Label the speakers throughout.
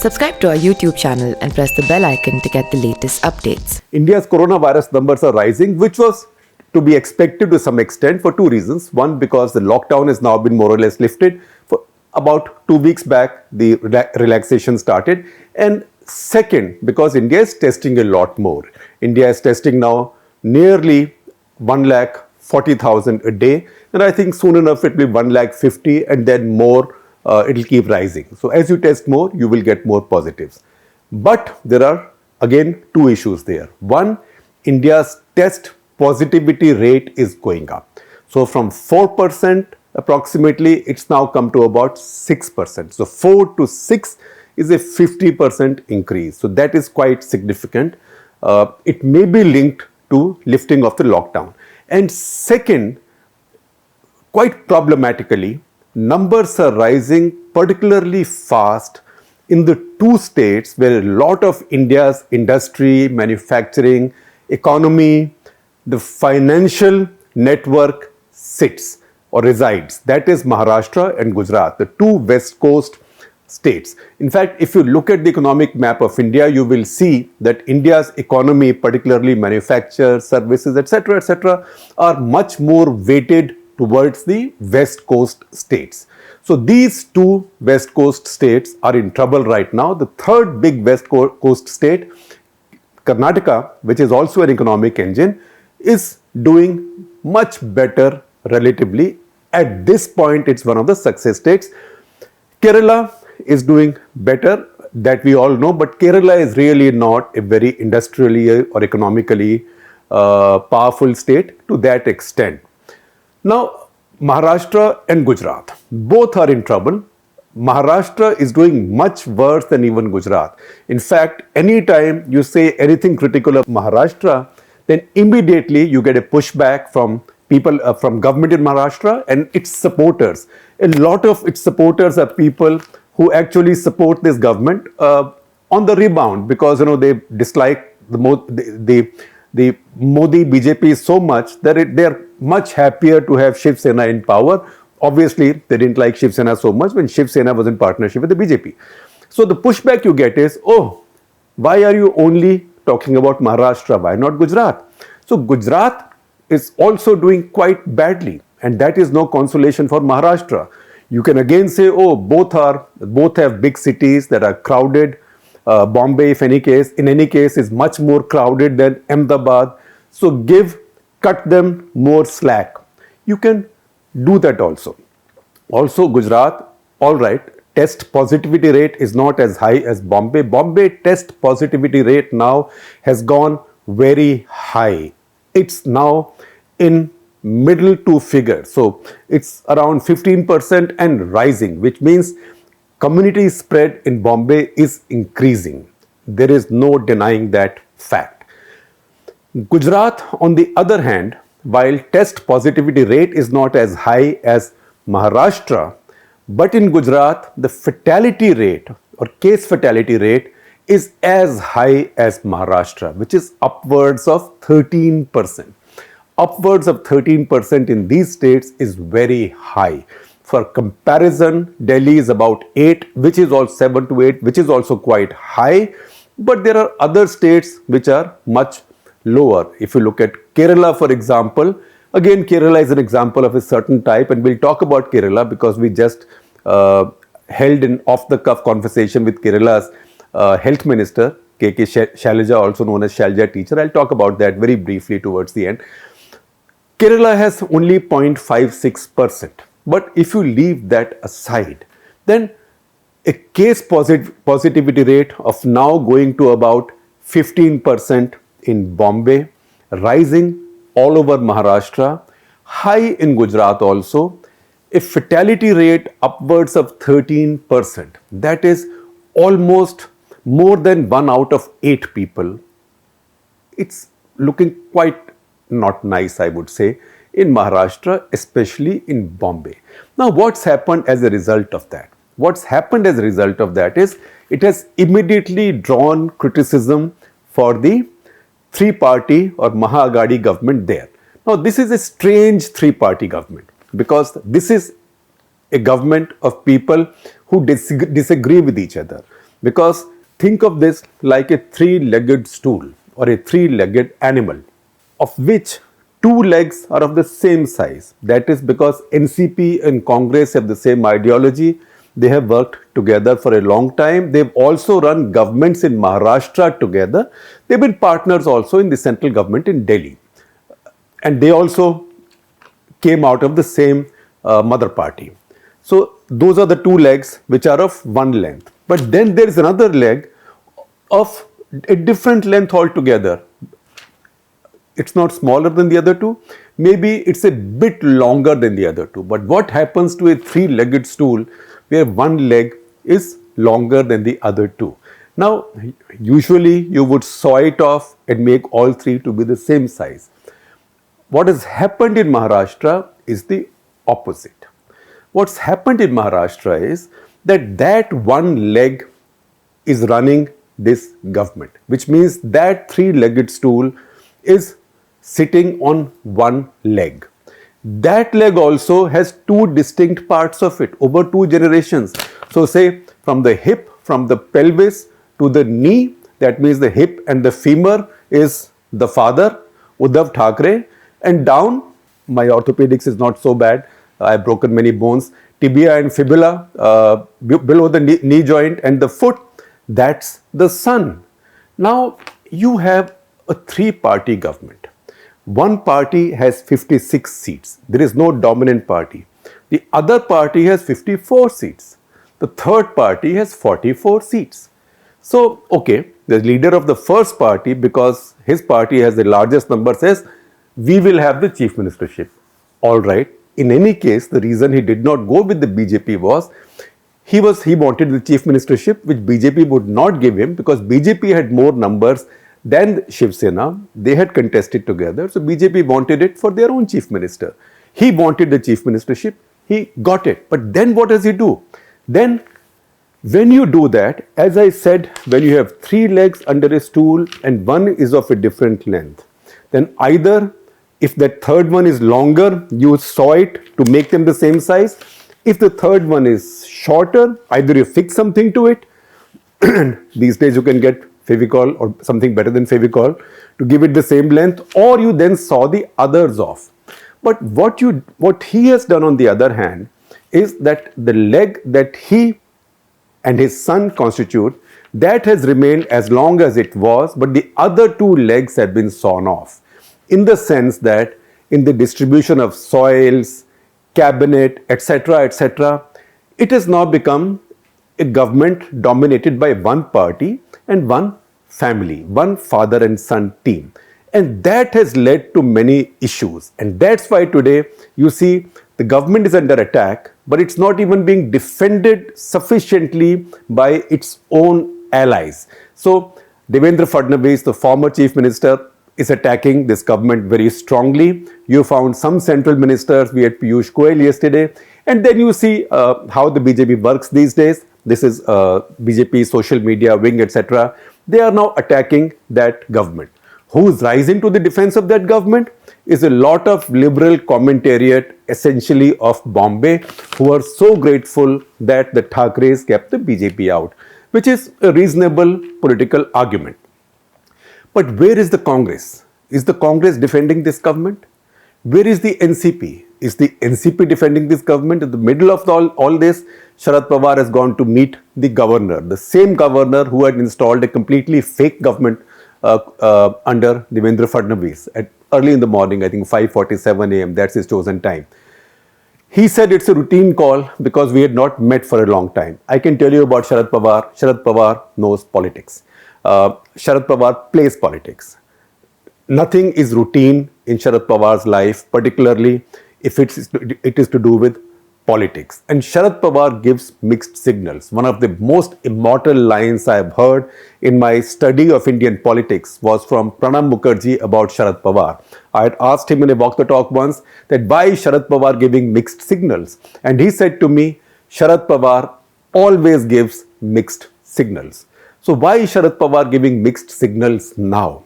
Speaker 1: Subscribe to our YouTube channel and press the bell icon to get the latest updates.
Speaker 2: India's coronavirus numbers are rising, which was to be expected to some extent for two reasons. One, because the lockdown has now been more or less lifted. For about 2 weeks back, the relaxation started. And second, because India is testing a lot more. India is testing now nearly 1,40,000 a day. And I think soon enough it will be 1,50,000 and then more. It will keep rising. So as you test more, you will get more positives. But there are again two issues there. One, India's test positivity rate is going up. So from 4% approximately, it's now come to about 6%. So 4 to 6 is a 50% increase. So that is quite significant. It may be linked to lifting of the lockdown. And second, quite problematically, numbers are rising particularly fast in the two states where a lot of India's industry, manufacturing, economy, the financial network sits or resides. That is Maharashtra and Gujarat, the two west coast states. In fact, if you look at the economic map of India, you will see that India's economy, particularly manufacture, services, etc., are much more weighted towards the west coast states. So these two west coast states are in trouble right now. The third big west coast state, Karnataka, which is also an economic engine, is doing much better relatively. At this point, it's one of the success states. Kerala is doing better, that we all know, but Kerala is really not a very industrially or economically powerful state to that extent. Now, Maharashtra and Gujarat, both are in trouble. Maharashtra is doing much worse than even Gujarat. In fact, anytime you say anything critical of Maharashtra, then immediately you get a pushback from people, from government in Maharashtra and its supporters. A lot of its supporters are people who actually support this government on the rebound because they dislike the Modi BJP so much that they are much happier to have Shiv Sena in power. Obviously, they didn't like Shiv Sena so much when Shiv Sena was in partnership with the BJP. So the pushback you get is, oh, why are you only talking about Maharashtra? Why not Gujarat? So Gujarat is also doing quite badly, and that is no consolation for Maharashtra. You can again say, oh, both have big cities that are crowded. Bombay, in any case, is much more crowded than Ahmedabad. So cut them more slack. You can do that also. Also, Gujarat, all right, test positivity rate is not as high as Bombay. Bombay test positivity rate now has gone very high. It's now in middle two figures. So it's around 15% and rising, which means community spread in Bombay is increasing. There is no denying that fact. Gujarat, on the other hand, while test positivity rate is not as high as Maharashtra, but in Gujarat, the fatality rate or case fatality rate is as high as Maharashtra, which is upwards of 13%. Upwards of 13% in these states is very high. For comparison, Delhi is about 8, which is all 7 to 8, which is also quite high. But there are other states which are much lower. If you look at Kerala, for example, again, Kerala is an example of a certain type, and we'll talk about Kerala because we just held an off-the-cuff conversation with Kerala's health minister, K.K. Shailaja, also known as Shailaja teacher. I'll talk about that very briefly towards the end. Kerala has only 0.56%. But if you leave that aside, then a case positivity rate of now going to about 15% in Bombay, rising all over Maharashtra, high in Gujarat also, a fatality rate upwards of 13%. That is almost more than 1 out of 8 people. It's looking quite not nice, I would say, in Maharashtra, especially in Bombay. Now, what's happened as a result of that? What's happened as a result of that is it has immediately drawn criticism for the three-party or Maha-Aghadi government there. Now, this is a strange three-party government because this is a government of people who disagree with each other. Because think of this like a three-legged stool or a three-legged animal, of which two legs are of the same size. That is because NCP and Congress have the same ideology. They have worked together for a long time. They've also run governments in Maharashtra together. They've been partners also in the central government in Delhi. And they also came out of the same mother party. So those are the two legs which are of one length. But then there is another leg of a different length altogether. It's not smaller than the other two. Maybe it's a bit longer than the other two. But what happens to a three-legged stool where one leg is longer than the other two? Now, usually you would saw it off and make all three to be the same size. What has happened in Maharashtra is the opposite. What's happened in Maharashtra is that one leg is running this government, which means that three-legged stool is sitting on one leg. That leg also has two distinct parts of it over two generations. So say from the hip, from the pelvis to the knee, that means the hip and the femur is the father, Uddhav Thackeray, and down, my orthopedics is not so bad, I've broken many bones, tibia and fibula below the knee joint and the foot, that's the son. Now you have a three-party government. One party has 56 seats. There is no dominant party. The other party has 54 seats. The third party has 44 seats. So, okay, the leader of the first party, because his party has the largest number, says, we will have the chief ministership. All right. In any case, the reason he did not go with the BJP was he wanted the chief ministership, which BJP would not give him because BJP had more numbers than Shiv Sena. They had contested together. So BJP wanted it for their own chief minister. He wanted the chief ministership. He got it. But then what does he do? Then when you do that, as I said, when you have three legs under a stool and one is of a different length, then either if that third one is longer, you saw it to make them the same size. If the third one is shorter, either you fix something to it. These days you can get Fevicol or something better than Fevicol to give it the same length, or you then saw the others off. But what he has done on the other hand is that the leg that he and his son constitute, that has remained as long as it was, but the other two legs have been sawn off. In the sense that in the distribution of soils, cabinet, etc., it has now become a government dominated by one party and one family, one father and son team. And that has led to many issues. And that's why today you see the government is under attack, but it's not even being defended sufficiently by its own allies. So Devendra Fadnavis, the former chief minister, is attacking this government very strongly. You found some central ministers, we had Piyush Goyal yesterday, and then you see how the BJP works these days. This is BJP social media wing, etc. They are now attacking that government. Who's rising to the defense of that government is a lot of liberal commentariat, essentially of Bombay, who are so grateful that the Thackeray's kept the BJP out, which is a reasonable political argument. But where is the Congress? Is the Congress defending this government? Where is the NCP? Is the NCP defending this government? In the middle of all this, Sharad Pawar has gone to meet the governor, the same governor who had installed a completely fake government under Devendra Fadnavis at early in the morning, I think 5:47 a.m. That's his chosen time. He said it's a routine call because we had not met for a long time. I can tell you about Sharad Pawar. Sharad Pawar knows politics. Sharad Pawar plays politics. Nothing is routine in Sharad Pawar's life, particularly if it is to do with politics. And Sharad Pawar gives mixed signals. One of the most immortal lines I have heard in my study of Indian politics was from Pranab Mukherjee about Sharad Pawar. I had asked him in a walk the talk once that why is Sharad Pawar giving mixed signals? And he said to me, Sharad Pawar always gives mixed signals. So why is Sharad Pawar giving mixed signals now?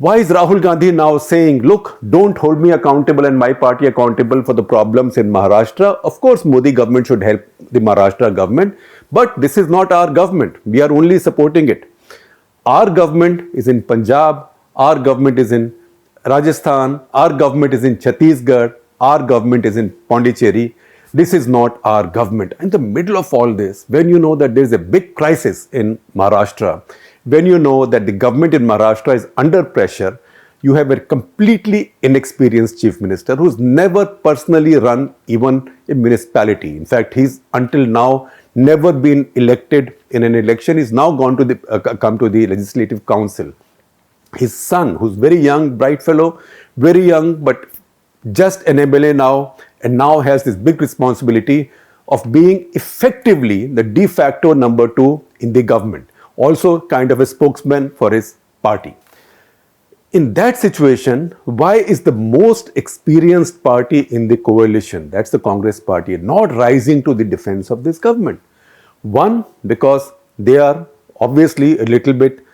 Speaker 2: Why is Rahul Gandhi now saying, look, don't hold me accountable and my party accountable for the problems in Maharashtra? Of course, Modi government should help the Maharashtra government, but this is not our government. We are only supporting it. Our government is in Punjab, our government is in Rajasthan, our government is in Chhattisgarh, our government is in Pondicherry. This is not our government. In the middle of all this, when you know that there is a big crisis in Maharashtra, when you know that the government in Maharashtra is under pressure, you have a completely inexperienced chief minister who's never personally run even a municipality. In fact, he's until now never been elected in an election. He's now gone to come to the legislative council. His son, who's very young, bright fellow, very young, but just an MLA now, and now has this big responsibility of being effectively the de facto number 2 in the government. Also kind of a spokesman for his party. In that situation, why is the most experienced party in the coalition, that's the Congress party, not rising to the defense of this government? One, because they are obviously a little bit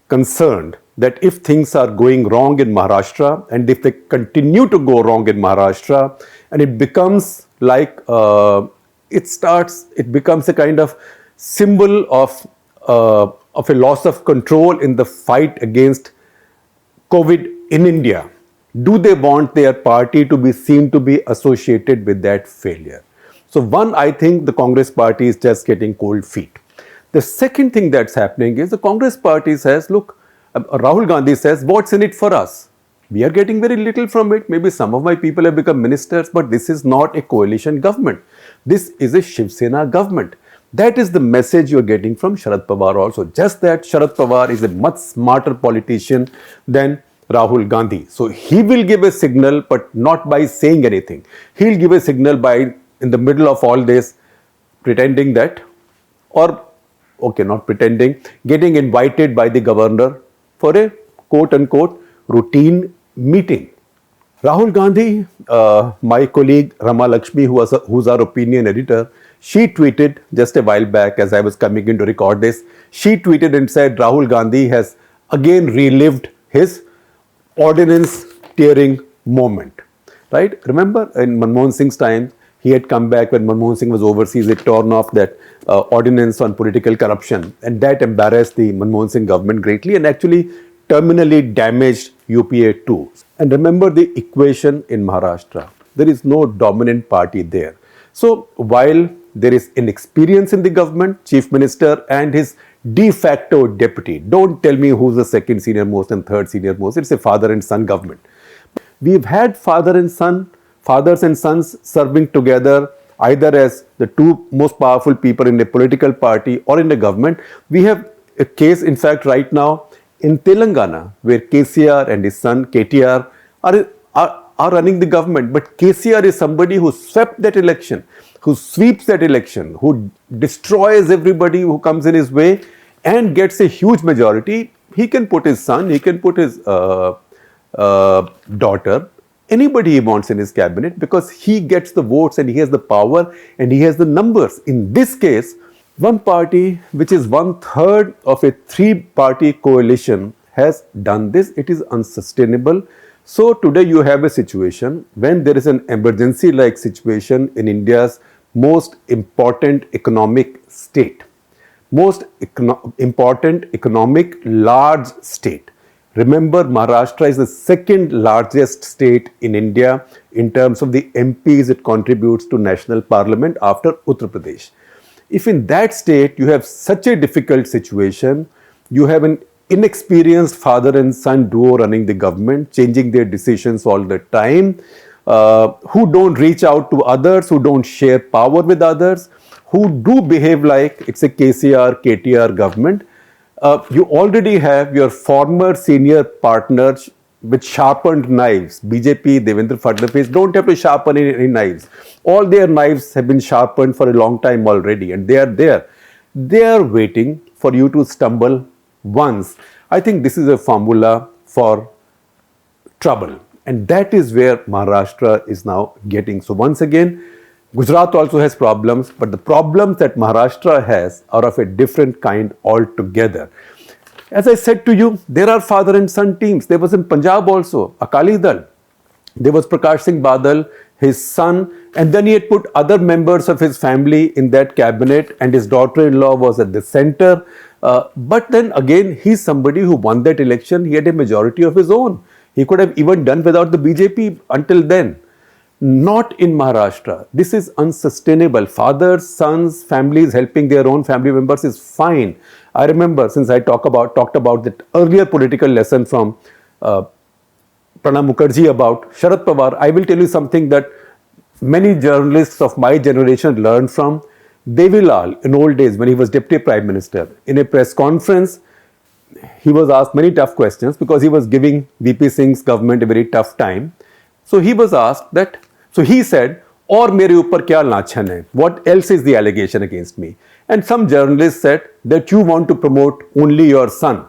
Speaker 2: concerned that if things are going wrong in Maharashtra and if they continue to go wrong in Maharashtra and it becomes like it becomes a kind of symbol of a loss of control in the fight against COVID in India, do they want their party to be seen to be associated with that failure? So one, I think the Congress party is just getting cold feet. The second thing that's happening is the Congress party says, look, Rahul Gandhi says, what's in it for us? We are getting very little from it. Maybe some of my people have become ministers, but this is not a coalition government. This is a Shiv Sena government. That is the message you're getting from Sharad Pawar also. Just that Sharad Pawar is a much smarter politician than Rahul Gandhi. So he will give a signal, but not by saying anything. He'll give a signal by, in the middle of all this, pretending that, or, okay, not pretending, getting invited by the governor for a quote-unquote routine meeting. Rahul Gandhi, my colleague Rama Lakshmi, who's our opinion editor, she tweeted just a while back as I was coming in to record this, she tweeted and said Rahul Gandhi has again relived his ordinance tearing moment. Right? Remember in Manmohan Singh's time, he had come back when Manmohan Singh was overseas, he torn off that ordinance on political corruption, and that embarrassed the Manmohan Singh government greatly and actually terminally damaged UPA too. And remember the equation in Maharashtra. There is no dominant party there. So while there is inexperience in the government, chief minister and his de facto deputy, don't tell me who's the second senior most and third senior most, it's a father and son government. We've had fathers and sons serving together either as the two most powerful people in a political party or in the government. We have a case, in fact, right now in Telangana, where KCR and his son KTR are running the government. But KCR is somebody who swept that election, who sweeps that election, who destroys everybody who comes in his way and gets a huge majority. He can put his son, he can put his daughter, anybody he wants in his cabinet, because he gets the votes and he has the power and he has the numbers. In this case, one party, which is 1/3 of a 3-party coalition, has done this. It is unsustainable. So today you have a situation when there is an emergency-like situation in India's most important economic state, most important economic large state. Remember, Maharashtra is the second largest state in India in terms of the MPs it contributes to national parliament after Uttar Pradesh. If in that state you have such a difficult situation, you have an inexperienced father and son duo running the government, changing their decisions all the time, who don't reach out to others, who don't share power with others, who do behave like it's a KCR, KTR government. You already have your former senior partners with sharpened knives. BJP, Devendra Fadnavis don't have to sharpen any knives. All their knives have been sharpened for a long time already and they are there. They are waiting for you to stumble once. I think this is a formula for trouble. And that is where Maharashtra is now getting. So once again, Gujarat also has problems, but the problems that Maharashtra has are of a different kind altogether. As I said to you, there are father and son teams. There was in Punjab also, Akali Dal. There was Prakash Singh Badal, his son, and then he had put other members of his family in that cabinet, and his daughter-in-law was at the center. But then again, he's somebody who won that election. He had a majority of his own. He could have even done without the BJP until then. Not in Maharashtra. This is unsustainable. Fathers, sons, families helping their own family members is fine. I remember, since I talked about that earlier political lesson from Pranab Mukherjee about Sharad Pawar, I will tell you something that many journalists of my generation learned from. Devilal, in old days when he was Deputy Prime Minister, in a press conference, he was asked many tough questions because he was giving VP Singh's government a very tough time. So he was asked that, so he said, "Aur mere upar kya lachan hai? What else is the allegation against me?" And some journalists said that you want to promote only your son.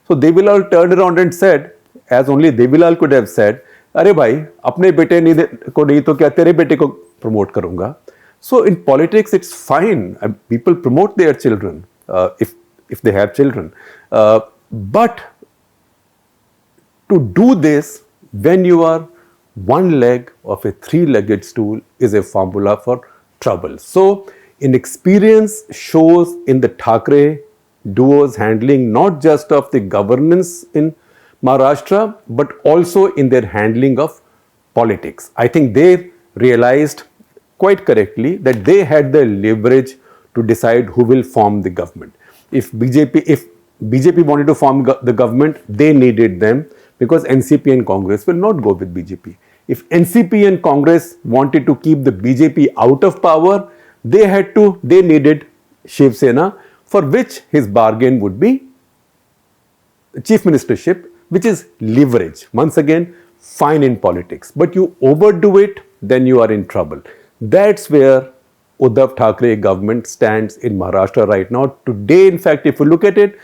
Speaker 2: So Devilal turned around and said, as only Devilal could have said, "अरे भाई, अपने बेटे को नहीं तो क्या तेरे बेटे को promote करूँगा?" So in politics, it's fine. People promote their children if they have children. But to do this when you are one leg of a three-legged stool is a formula for trouble. So inexperience shows in the Thackeray duo's handling not just of the governance in Maharashtra, but also in their handling of politics. I think they realized quite correctly that they had the leverage to decide who will form the government. If BJP wanted to form the government, they needed them because NCP and Congress will not go with BJP. If NCP and Congress wanted to keep the BJP out of power, they needed Shiv Sena, for which his bargain would be chief ministership, which is leverage. Once again, fine in politics. But you overdo it, then you are in trouble. That's where Uddhav Thackeray government stands in Maharashtra right now. Today, in fact, if you look at it,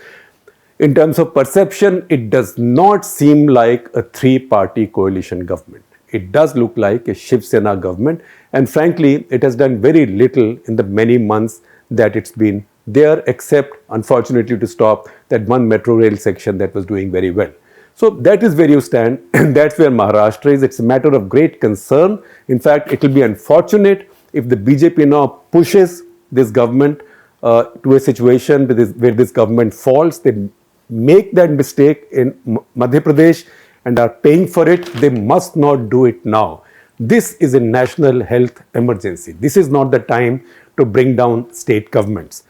Speaker 2: in terms of perception, it does not seem like a three-party coalition government. It does look like a Shiv Sena government. And frankly, it has done very little in the many months that it's been there, except, unfortunately, to stop that one metro rail section that was doing very well. So that is where you stand, and that's where Maharashtra is. It's a matter of great concern. In fact, it will be unfortunate if the BJP now pushes this government to a situation where this government falls. They make that mistake in Madhya Pradesh and are paying for it. They must not do it now. This is a national health emergency. This is not the time to bring down state governments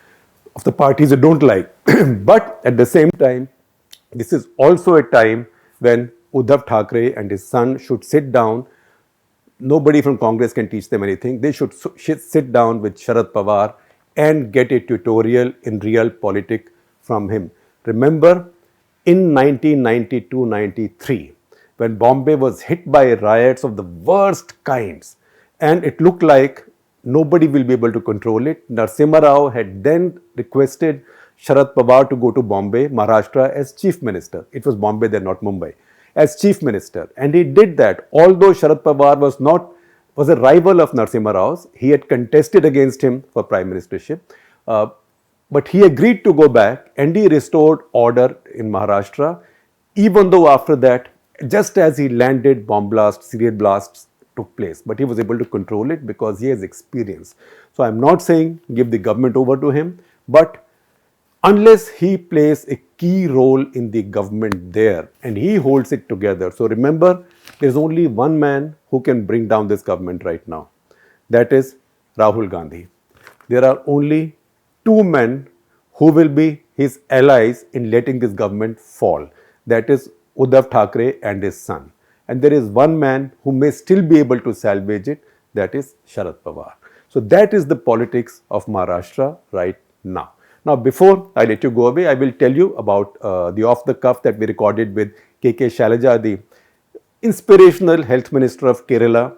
Speaker 2: of the parties you don't like. But at the same time, this is also a time when Uddhav Thackeray and his son should sit down. Nobody from Congress can teach them anything. They should sit down with Sharad Pawar and get a tutorial in real politics from him. Remember, in 1992-93, when Bombay was hit by riots of the worst kinds, and it looked like nobody will be able to control it, Narasimha Rao had then requested Sharad Pawar to go to Bombay, Maharashtra as Chief Minister. It was Bombay then, not Mumbai. As Chief Minister. And he did that. Although Sharad Pawar was a rival of Narasimha Rao's, he had contested against him for Prime Ministership. But he agreed to go back and he restored order in Maharashtra, even though after that, just as he landed, bomb blasts, serial blasts took place. But he was able to control it because he has experience. So I'm not saying give the government over to him, but unless he plays a key role in the government there and he holds it together. So remember, there's only one man who can bring down this government right now. That is Rahul Gandhi. There are only two men who will be his allies in letting this government fall. That is Uddhav Thackeray and his son. And there is one man who may still be able to salvage it. That is Sharad Pawar. So that is the politics of Maharashtra right now. Now, before I let you go away, I will tell you about the off-the-cuff that we recorded with K.K. Shailaja, the inspirational health minister of Kerala,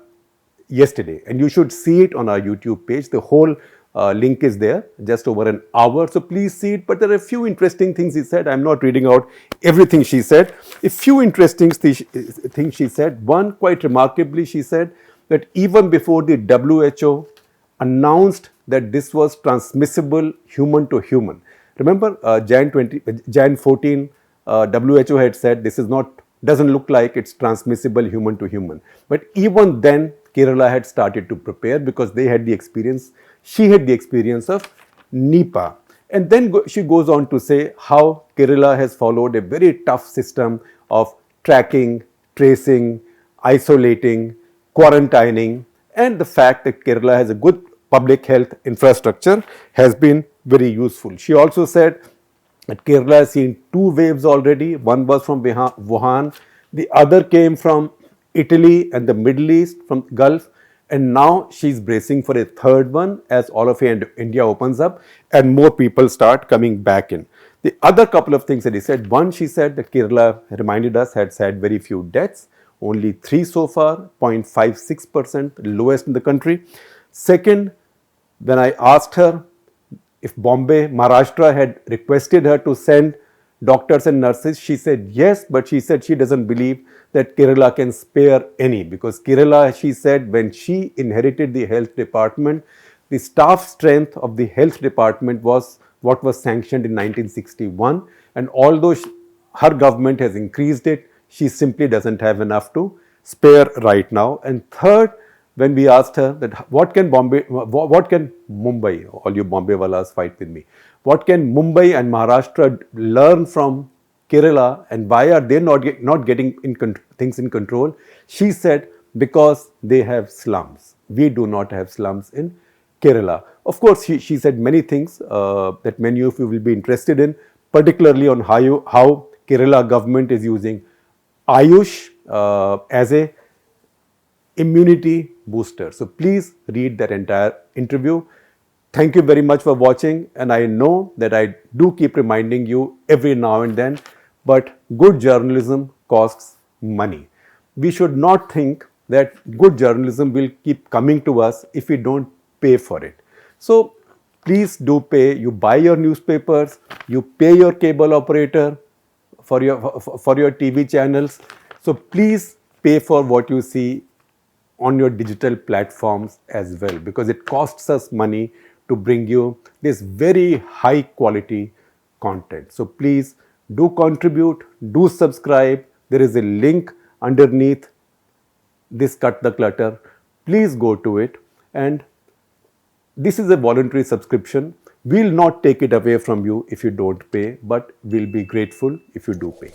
Speaker 2: yesterday. And you should see it on our YouTube page. The whole link is there, just over an hour. So please see it. But there are a few interesting things he said. I'm not reading out everything she said. A few interesting things she said. One, quite remarkably, she said that even before the WHO announced that this was transmissible human to human. Remember, Jan 14, WHO had said this is not, doesn't look like it's transmissible human to human. But even then, Kerala had started to prepare because they had the experience, she had the experience of Nipah. And then she goes on to say how Kerala has followed a very tough system of tracking, tracing, isolating, quarantining, and the fact that Kerala has a good public health infrastructure has been very useful. She also said that Kerala has seen 2 waves already. One was from Wuhan, the other came from Italy and the Middle East, from Gulf, and now she's bracing for a third one as all of India opens up and more people start coming back in. The other couple of things that he said, one, she said that Kerala, reminded us, had had very few deaths, only 3 so far, 0.56%, lowest in the country. Second, when I asked her if Bombay, Maharashtra had requested her to send doctors and nurses, she said yes, but she said she doesn't believe that Kerala can spare any, because Kerala, she said, when she inherited the health department, the staff strength of the health department was what was sanctioned in 1961, and although her government has increased it, she simply doesn't have enough to spare right now. And third, when we asked her that what can Mumbai, all you Bombay walas fight with me, what can Mumbai and Maharashtra learn from Kerala and why are they not getting things in control? She said, because they have slums. We do not have slums in Kerala. Of course, she said many things that many of you will be interested in, particularly on how Kerala government is using Ayush as a immunity booster. So please read that entire interview. Thank you very much for watching, and I know that I do keep reminding you every now and then, but good journalism costs money. We should not think that good journalism will keep coming to us if we don't pay for it. So please do pay. You buy your newspapers, you pay your cable operator for your TV channels. So please pay for what you see on your digital platforms as well, because it costs us money to bring you this very high quality content. So please do contribute, do subscribe. There is a link underneath this Cut the Clutter. Please go to it, and this is a voluntary subscription. We'll not take it away from you if you don't pay, but we'll be grateful if you do pay.